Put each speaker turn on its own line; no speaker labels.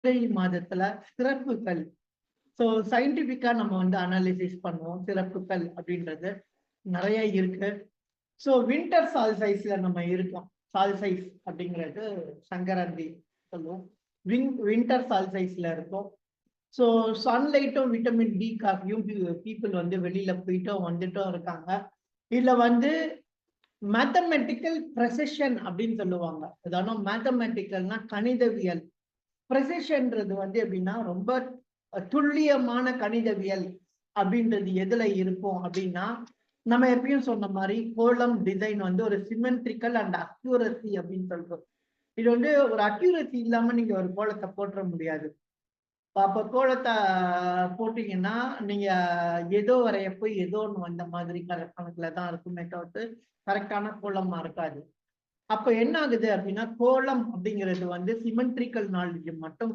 மாதத்துல சிறப்புகள். ஸோ சயின்டிபிக்கா நம்ம வந்து அனாலிசிஸ் பண்ணுவோம். சிறப்புகள் அப்படின்றது நிறைய இருக்கு. ஸோ வின்டர் சால்சைஸ்ல நம்ம இருக்கோம். சால்சைஸ் அப்படிங்கிறது சங்கரந்தி சொல்லுவோம். வின்டர் சால்சைஸ்ல இருக்கோம். ஸோ சன்லைட்டும் விட்டமின் டிக்காகவும் பீப்புள் வந்து வெளியில போயிட்டும் வந்துட்டும் இருக்காங்க. இதுல வந்து மேத்தமெட்டிக்கல் ப்ரெசிஷன் அப்படின்னு சொல்லுவாங்க. அதாவது மேத்தமெட்டிக்கல்னா கணிதவியல். ப்ரெசிஷன்றது வந்து எப்படின்னா ரொம்ப துல்லியமான கணிதவியல் அப்படின்றது எதுல இருக்கும் அப்படின்னா, நம்ம எப்பயும் சொன்ன மாதிரி கோலம் டிசைன் வந்து ஒரு சிமெட்ரிக்கல் அண்ட் அக்யூரசி அப்படின்னு சொல்றோம். இது வந்து ஒரு அக்யூரசி இல்லாம நீங்க ஒரு கோலத்தை போட்டுற முடியாது. அப்ப கோலத்தை போட்டீங்கன்னா நீங்க ஏதோ வரையப்போ ஏதோ ஒன்று வந்த மாதிரி கணக்குல தான் இருக்குமே தவிர்த்து கரெக்டான கோலமா இருக்காது. அப்ப என்ன ஆகுது அப்படின்னா கோலம் அப்படிங்கிறது வந்து சிமெட்ரிக்கல் நாலேஜ் மட்டும்